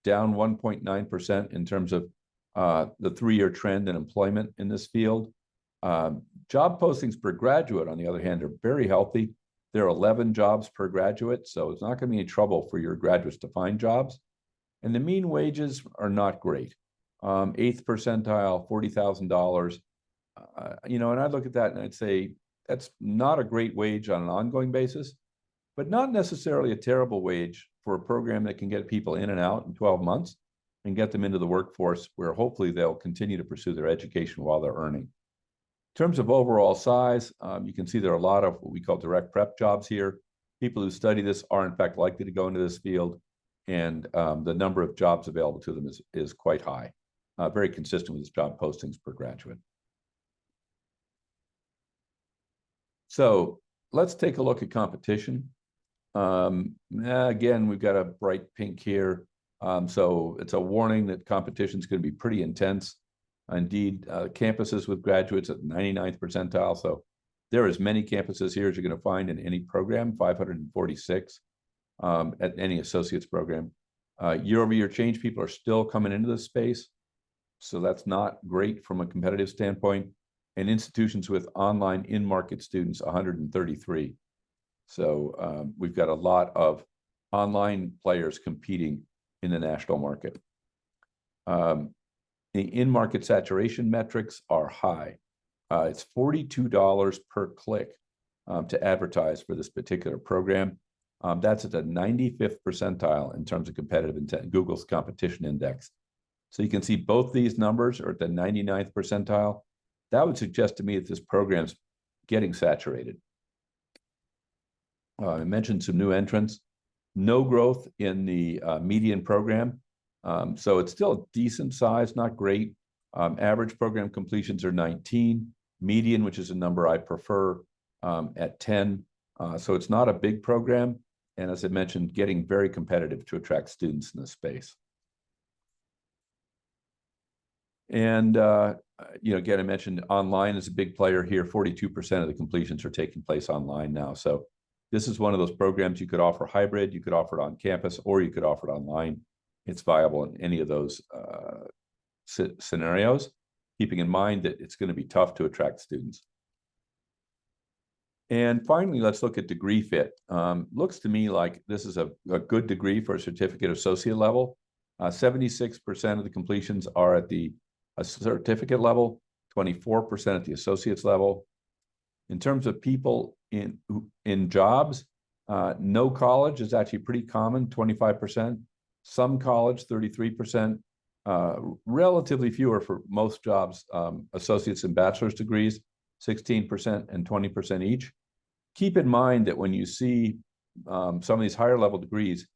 down 1.9% in terms of the 3-year trend in employment in this field. Job postings per graduate, on the other hand, are very healthy. There are 11 jobs per graduate, so it's not going to be any trouble for your graduates to find jobs. And the mean wages are not great. 8th percentile, $40,000. And I'd look at that and I'd say that's not a great wage on an ongoing basis, but not necessarily a terrible wage for a program that can get people in and out in 12 months and get them into the workforce where hopefully they'll continue to pursue their education while they're earning. In terms of overall size, you can see there are a lot of what we call direct prep jobs here. People who study this are in fact likely to go into this field, and the number of jobs available to them is quite high, very consistent with job postings per graduate. So let's take a look at competition. Again, we've got a bright pink here. So it's a warning that competition is going to be pretty intense. Indeed, campuses with graduates at 99th percentile. So there are as many campuses here as you're going to find in any program, 546 at any associate's program. Year-over-year change, people are still coming into this space. So that's not great from a competitive standpoint. And institutions with online in-market students, 133. So we've got a lot of online players competing in the national market. The in-market saturation metrics are high. It's $42 per click to advertise for this particular program. That's at the 95th percentile in terms of competitive intent, Google's competition index. So you can see both these numbers are at the 99th percentile. That would suggest to me that this program's getting saturated. I mentioned some new entrants, no growth in the median program. So it's still a decent size, not great. Average program completions are 19, median, which is a number I prefer, at 10. So it's not a big program. And as I mentioned, getting very competitive to attract students in this space. And, again, I mentioned online is a big player here. 42% of the completions are taking place online now. So this is one of those programs you could offer hybrid, you could offer it on campus, or you could offer it online. It's viable in any of those scenarios, keeping in mind that it's going to be tough to attract students. And finally, let's look at degree fit. Looks to me like this is a good degree for a certificate associate level. 76% of the completions are at the certificate level, 24% at the associate's level. In terms of people in jobs, no college is actually pretty common, 25%. Some college, 33%. Relatively fewer for most jobs, associates and bachelor's degrees, 16% and 20% each. Keep in mind that when you see some of these higher level degrees,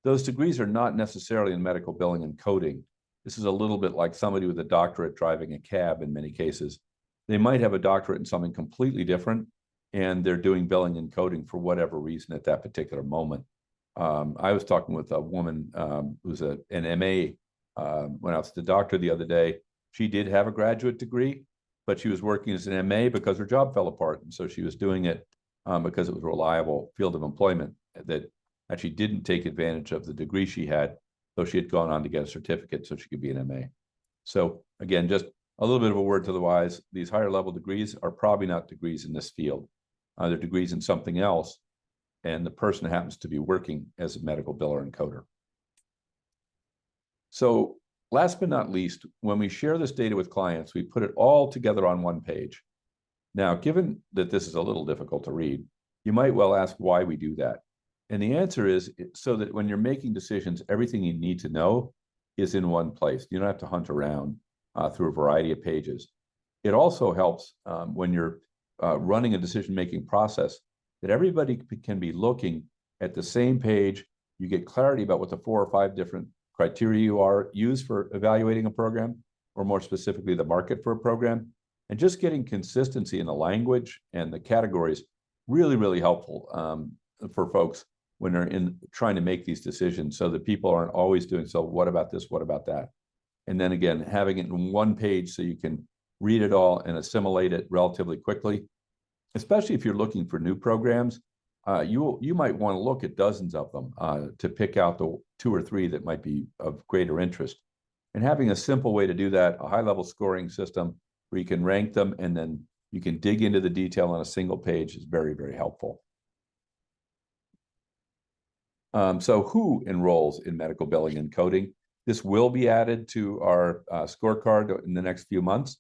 those degrees are not necessarily in medical billing and coding. this is a little bit like somebody with a doctorate driving a cab in many cases. They might have a doctorate in something completely different, and they're doing billing and coding for whatever reason at that particular moment. I was talking with a woman who's an MA when I was at the doctor the other day. She did have a graduate degree, but she was working as an MA because her job fell apart. And so she was doing it because it was a reliable field of employment that actually didn't take advantage of the degree she had, though she had gone on to get a certificate so she could be an MA. So again, just a little bit of a word to the wise, these higher level degrees are probably not degrees in this field. They're degrees in something else, and the person happens to be working as a medical biller and coder. So last but not least, when we share this data with clients, we put it all together on one page. Now, given that this is a little difficult to read, you might well ask why we do that. And the answer is so that when you're making decisions, everything you need to know is in one place. You don't have to hunt around through a variety of pages. It also helps when you're running a decision-making process that everybody can be looking at the same page. You get clarity about what the 4 or 5 different criteria you use for evaluating a program, or more specifically, the market for a program. And just getting consistency in the language and the categories really, really helpful for folks when they're trying to make these decisions, so that people aren't always doing, so what about this, what about that? And then again, having it in one page so you can read it all and assimilate it relatively quickly, especially if you're looking for new programs. You might want to look at dozens of them to pick out the 2 or 3 that might be of greater interest. And having a simple way to do that, a high-level scoring system where you can rank them and then you can dig into the detail on a single page, is very, very helpful. So who enrolls in medical billing and coding? This will be added to our scorecard in the next few months.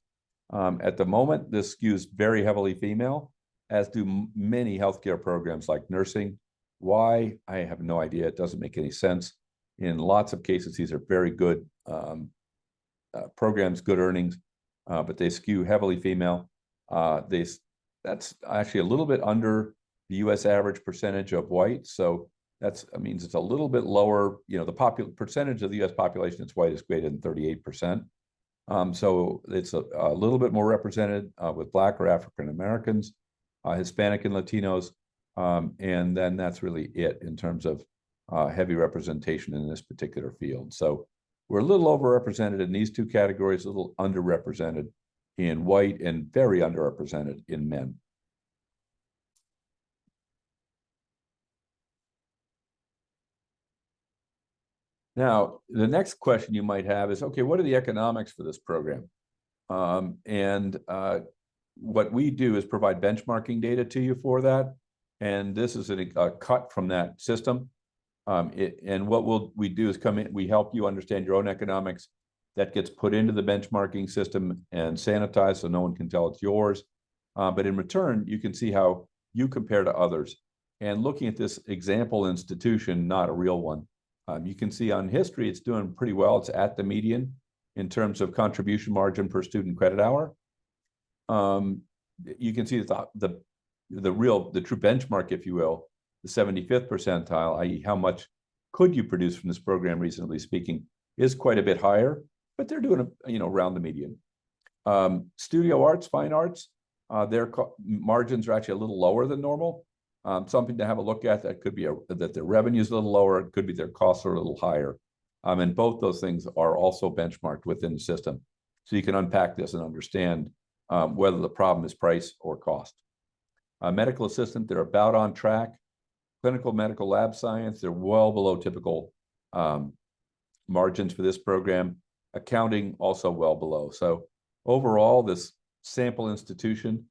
At the moment, this skews very heavily female, as do many healthcare programs like nursing. Why? I have no idea. It doesn't make any sense. In lots of cases, these are very good programs, good earnings, but they skew heavily female. That's actually a little bit under the U.S. average percentage of white. So that means it's a little bit lower. You know, the percentage of the U.S. population that's white is greater than 38%. So it's a little bit more represented with Black or African Americans, Hispanic and Latinos, and then that's really it in terms of heavy representation in this particular field. So we're a little overrepresented in these 2 categories, a little underrepresented in white, and very underrepresented in men. Now, the next question you might have is, okay, what are the economics for this program? What we do is provide benchmarking data to you for that. And this is a cut from that system. And what we do is come in, we help you understand your own economics. That gets put into the benchmarking system and sanitized so no one can tell it's yours. But in return, you can see how you compare to others. And looking at this example institution, not a real one, you can see on history, it's doing pretty well. It's at the median in terms of contribution margin per student credit hour. You can see that the true benchmark, if you will, the 75th percentile, i.e. how much could you produce from this program, reasonably speaking, is quite a bit higher, but they're doing, around the median. Studio arts, fine arts, their margins are actually a little lower than normal. Something to have a look at. That could be that their revenue is a little lower. It could be their costs are a little higher. And both those things are also benchmarked within the system. So you can unpack this and understand whether the problem is price or cost. Medical assistant, they're about on track. Clinical medical lab science, they're well below typical margins for this program. Accounting, also well below. So overall, this sample institution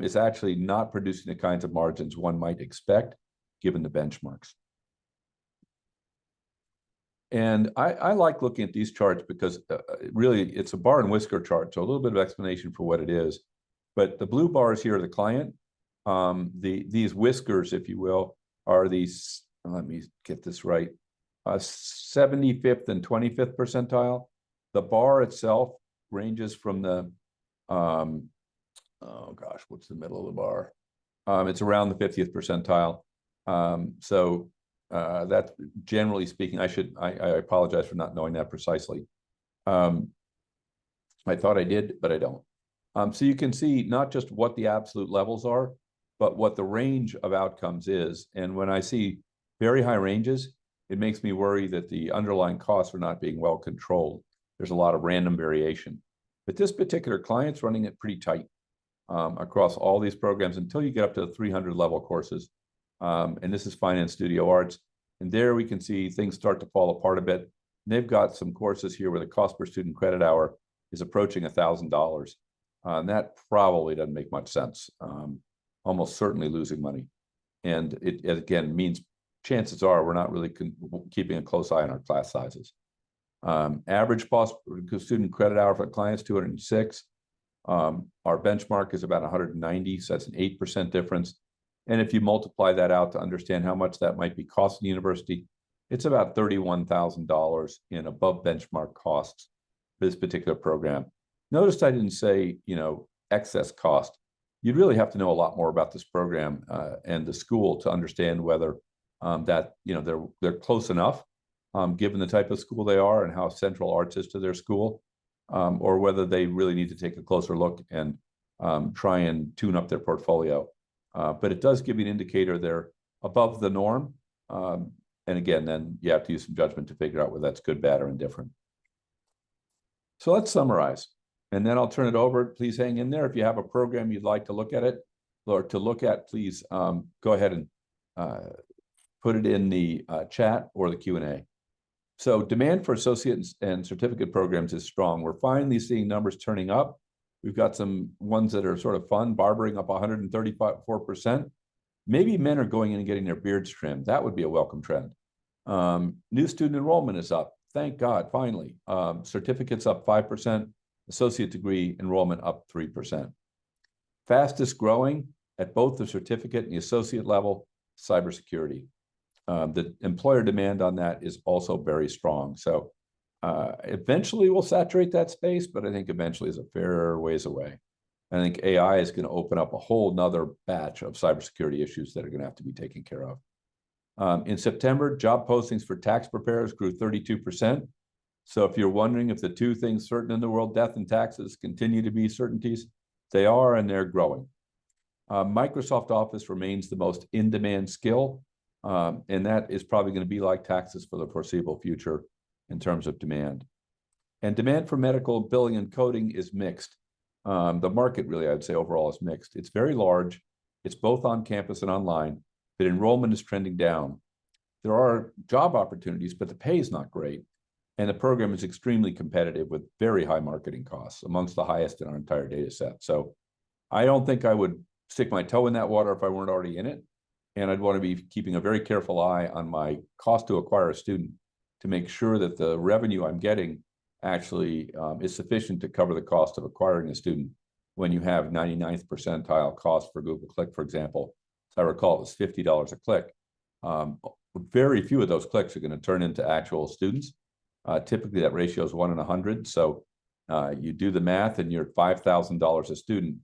is actually not producing the kinds of margins one might expect, given the benchmarks. And I like looking at these charts because really it's a bar and whisker chart, so a little bit of explanation for what it is. But the blue bars here are the client. These whiskers, if you will, are these, let me get this right, 75th and 25th percentile. The bar itself ranges from the, oh gosh, what's the middle of the bar? It's around the 50th percentile. That's generally speaking, I apologize for not knowing that precisely. I thought I did, but I don't. So you can see not just what the absolute levels are, but what the range of outcomes is. And when I see very high ranges, it makes me worry that the underlying costs are not being well controlled. There's a lot of random variation. But this particular client's running it pretty tight across all these programs until you get up to the 300 level courses. And this is Finance Studio Arts. And there we can see things start to fall apart a bit. And they've got some courses here where the cost per student credit hour is approaching $1,000. And that probably doesn't make much sense. Almost certainly losing money. And it again means chances are we're not really keeping a close eye on our class sizes. Average cost per student credit hour for clients, 206. Our benchmark is about 190, so that's an 8% difference. And if you multiply that out to understand how much that might be costing the university, it's about $31,000 in above benchmark costs for this particular program. Notice I didn't say, excess cost. You'd really have to know a lot more about this program and the school to understand whether that they're close enough, given the type of school they are and how central arts is to their school, or whether they really need to take a closer look and try and tune up their portfolio. But it does give you an indicator they're above the norm. And again, then you have to use some judgment to figure out whether that's good, bad, or indifferent. So let's summarize. And then I'll turn it over. Please hang in there. If you have a program you'd like to look at it or to look at, please go ahead and put it in the chat or the Q&A. So demand for associate and certificate programs is strong. We're finally seeing numbers turning up. We've got some ones that are sort of fun, barbering up 134%. Maybe men are going in and getting their beards trimmed. That would be a welcome trend. New student enrollment is up. Thank God, finally. Certificates up 5%. Associate degree enrollment up 3%. Fastest growing at both the certificate and the associate level, cybersecurity. The employer demand on that is also very strong. So eventually we'll saturate that space, but I think eventually is a fair ways away. I think AI is going to open up a whole nother batch of cybersecurity issues that are going to have to be taken care of. In September, job postings for tax preparers grew 32%. So if you're wondering if the two things certain in the world, death and taxes, continue to be certainties, they are, and they're growing. Microsoft Office remains the most in-demand skill, and that is probably going to be like taxes for the foreseeable future in terms of demand. And demand for medical billing and coding is mixed. The market really, I'd say overall, is mixed. It's very large. It's both on campus and online, but enrollment is trending down. There are job opportunities, but the pay is not great. And the program is extremely competitive with very high marketing costs, amongst the highest in our entire data set. So I don't think I would stick my toe in that water if I weren't already in it. And I'd want to be keeping a very careful eye on my cost to acquire a student to make sure that the revenue I'm getting actually is sufficient to cover the cost of acquiring a student when you have 99th percentile cost for Google Click, for example. As I recall, it was $50 a click. Very few of those clicks are going to turn into actual students. Typically, that ratio is 1 in 100. So you do the math and you're at $5,000 a student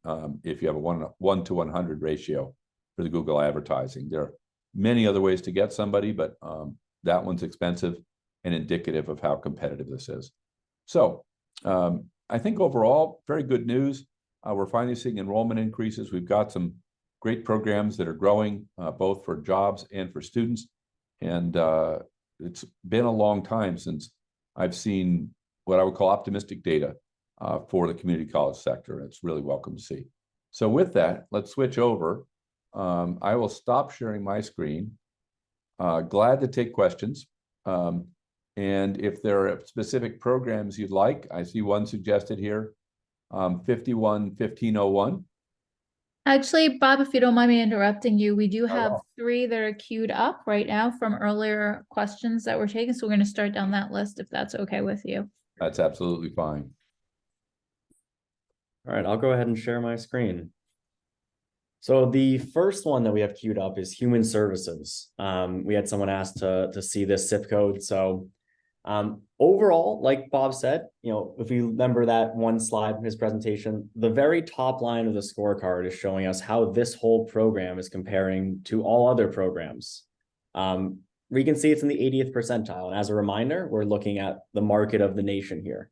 if you have a 1 to 100 ratio for the Google advertising. There are many other ways to get somebody, but that one's expensive and indicative of how competitive this is. So I think overall, very good news. We're finally seeing enrollment increases. We've got some great programs that are growing, both for jobs and for students. And it's been a long time since I've seen what I would call optimistic data for the community college sector. It's really welcome to see. So with that, let's switch over. I will stop sharing my screen. Glad to take questions. And if there are specific programs you'd like, I see one suggested here, 51-1501. Actually, Bob, if you don't mind me interrupting you, we do have 3 that are queued up right now from earlier questions that were taken. So we're going to start down that list if that's okay with you. That's absolutely fine. All right, I'll go ahead and share my screen. So the first one that we have queued up is human services. We had someone ask to see this zip code. So overall, like Bob said, if we remember that one slide from his presentation, the very top line of the scorecard is showing us how this whole program is comparing to all other programs. We can see it's in the 80th percentile. And as a reminder, we're looking at the market of the nation here.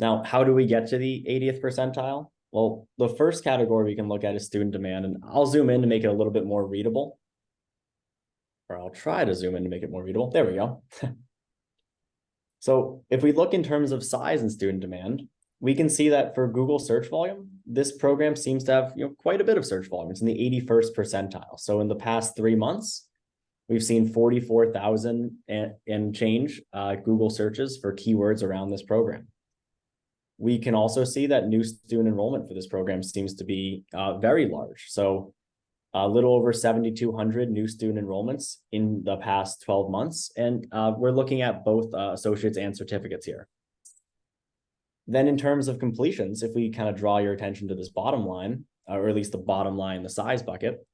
Now, how do we get to the 80th percentile? Well, the first category we can look at is student demand, and I'll zoom in to make it a little bit more readable. Or I'll try to zoom in to make it more readable. There we go. So if we look in terms of size and student demand, we can see that for Google search volume, this program seems to have quite a bit of search volume. It's in the 81st percentile. So in the past 3 months, we've seen 44,000 and change Google searches for keywords around this program. We can also see that new student enrollment for this program seems to be very large. So a little over 7,200 new student enrollments in the past 12 months. And we're looking at both associates and certificates here. Then in terms of completions, if we kind of draw your attention to this bottom line, or at least the bottom line, the size bucket,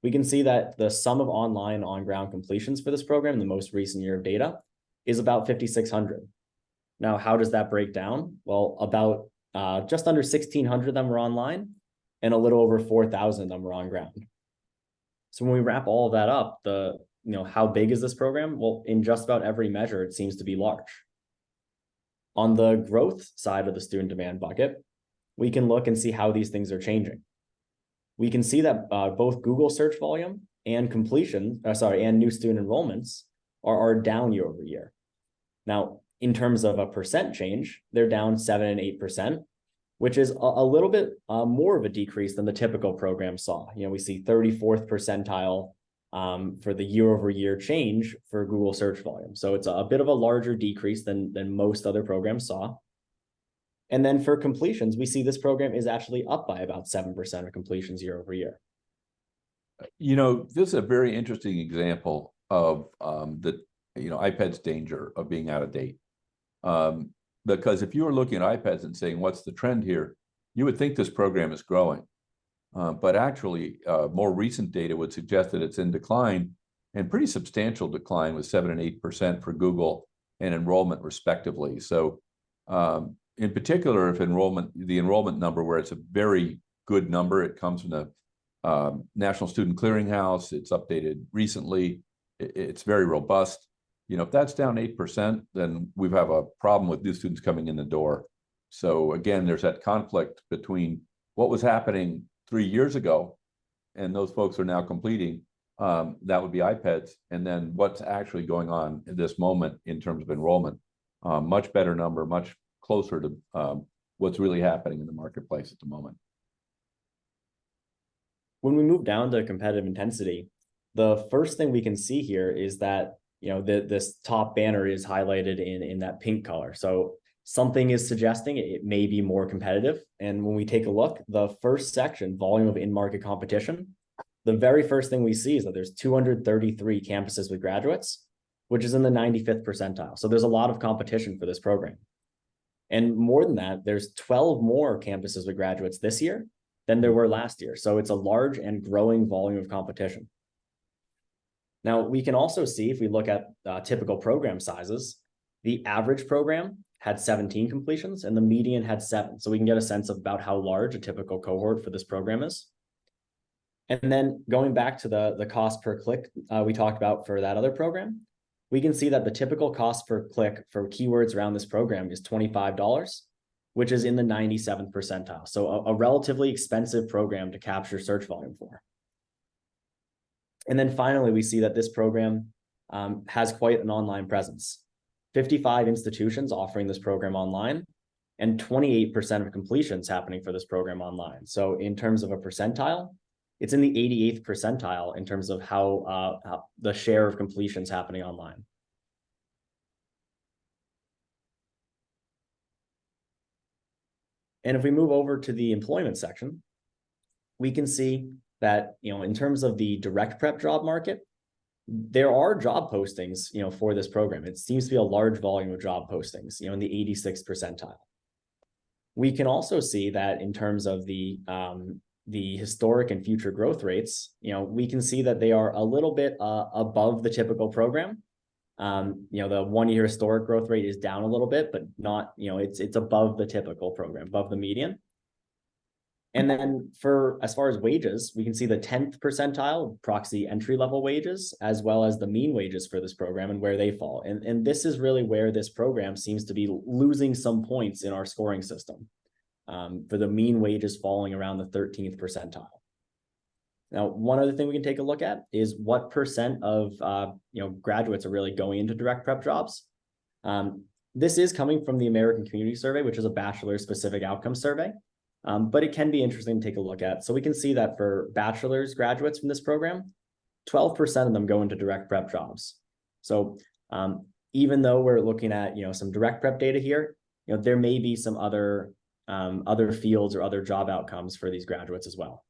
we can see that the sum of online on-ground completions for this program in the most recent year of data is about 5,600. Now, how does that break down? Well, about just under 1,600 of them were online and a little over 4,000 of them were on ground. So when we wrap all of that up, how big is this program? Well, in just about every measure, it seems to be large. On the growth side of the student demand bucket, we can look and see how these things are changing. We can see that both Google search volume and and new student enrollments are down year over year. Now, in terms of a percent change, they're down 7 and 8%, which is a little bit more of a decrease than the typical program saw. We see 34th percentile for the year over year change for Google search volume. So it's a bit of a larger decrease than most other programs saw. And then for completions, we see this program is actually up by about 7% of completions year over year. This is a very interesting example of iPad's danger of being out of date. Because if you were looking at iPads and saying, what's the trend here? You would think this program is growing. But actually, more recent data would suggest that it's in decline, and pretty substantial decline with 7 and 8% for Google and enrollment respectively. So in particular, if the enrollment number, where it's a very good number, it comes from the National Student Clearinghouse, it's updated recently, it's very robust. If that's down 8%, then we have a problem with new students coming in the door. So again, there's that conflict between what was happening 3 years ago, and those folks are now completing, that would be iPads, and then what's actually going on at this moment in terms of enrollment. Much better number, much closer to what's really happening in the marketplace at the moment. When we move down to competitive intensity, the first thing we can see here is that this top banner is highlighted in that pink color. So something is suggesting it may be more competitive. And when we take a look, the first section, volume of in-market competition, the very first thing we see is that there's 233 campuses with graduates, which is in the 95th percentile. So there's a lot of competition for this program. And more than that, there's 12 more campuses with graduates this year than there were last year. So it's a large and growing volume of competition. Now, we can also see, if we look at typical program sizes, the average program had 17 completions and the median had 7. So we can get a sense of about how large a typical cohort for this program is. And then going back to the cost per click we talked about for that other program, we can see that the typical cost per click for keywords around this program is $25, which is in the 97th percentile. So a relatively expensive program to capture search volume for. And then finally, we see that this program has quite an online presence. 55 institutions offering this program online, and 28% of completions happening for this program online. So in terms of a percentile, it's in the 88th percentile in terms of how the share of completions happening online. And if we move over to the employment section, we can see that, in terms of the direct prep job market, there are job postings, for this program. It seems to be a large volume of job postings, in the 86th percentile. We can also see that in terms of the historic and future growth rates, we can see that they are a little bit above the typical program. The 1 year historic growth rate is down a little bit, but not, it's above the typical program, above the median. And then for as far as wages, we can see the 10th percentile proxy entry-level wages, as well as the mean wages for this program and where they fall. And this is really where this program seems to be losing some points in our scoring system, for the mean wages falling around the 13th percentile. Now, one other thing we can take a look at is what percent of graduates are really going into direct prep jobs. This is coming from the American Community Survey, which is a bachelor's specific outcome survey. But it can be interesting to take a look at. So we can see that for bachelor's graduates from this program, 12% of them go into direct prep jobs. So even though we're looking at some direct prep data here, there may be some other fields or other job outcomes for these graduates as well.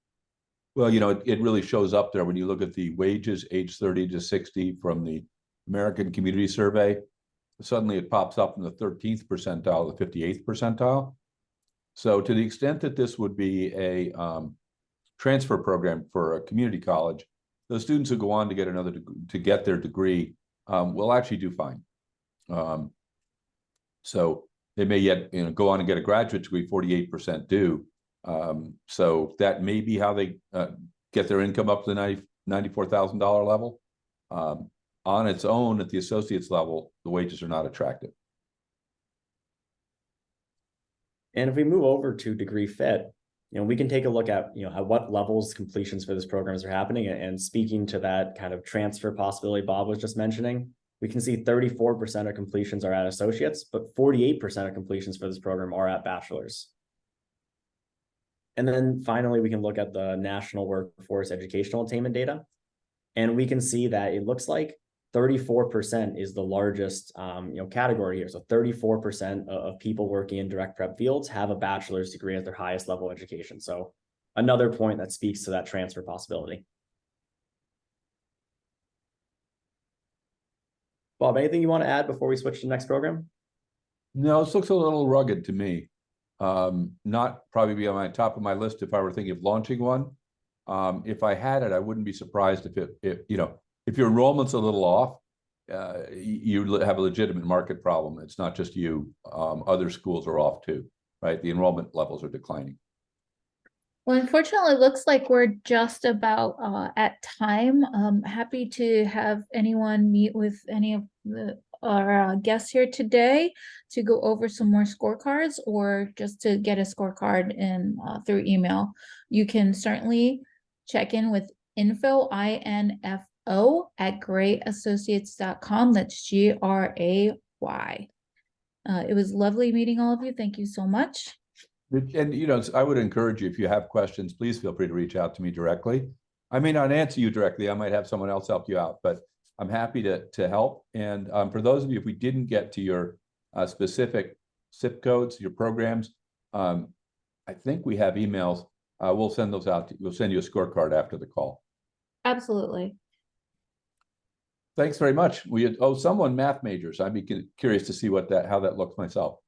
Well, it really shows up there when you look at the wages age 30 to 60 from the American Community Survey. Suddenly it pops up in the 13th percentile, the 58th percentile. So to the extent that this would be a transfer program for a community college, those students who go on to get their degree will actually do fine. So they may yet go on and get a graduate degree, 48% do. So that may be how they get their income up to the $94,000 level. On its own, at the associate's level, the wages are not attractive. And if we move over to degree fit, we can take a look at at what levels completions for this programs are happening. And speaking to that kind of transfer possibility Bob was just mentioning, we can see 34% of completions are at associates, but 48% of completions for this program are at bachelor's. And then finally, we can look at the National Workforce Educational Attainment data. And we can see that it looks like 34% is the largest category here. So 34% of people working in direct prep fields have a bachelor's degree at their highest level of education. So another point that speaks to that transfer possibility. Bob, anything you want to add before we switch to the next program? No, this looks a little rugged to me. Not probably be on my top of my list if I were thinking of launching one. If I had it, I wouldn't be surprised if your enrollment's a little off, you have a legitimate market problem. It's not just you. Other schools are off too, right? The enrollment levels are declining. Well, unfortunately, it looks like we're just about at time. Happy to have anyone meet with any of our guests here today to go over some more scorecards, or just to get a scorecard in through email. You can certainly check in with info, INFO, at grayassociates.com. That's GRAY. It was lovely meeting all of you. Thank you so much. And I would encourage you, if you have questions, please feel free to reach out to me directly. I may not answer you directly. I might have someone else help you out, but I'm happy to help. And for those of you, if we didn't get to your specific zip codes, your programs, I think we have emails. We'll send those out. We'll send you a scorecard after the call. Absolutely. Thanks very much. Someone math majors. I'd be curious to see how that looks myself.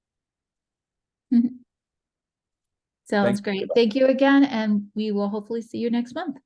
Sounds great. Thank you again, and we will hopefully see you next month.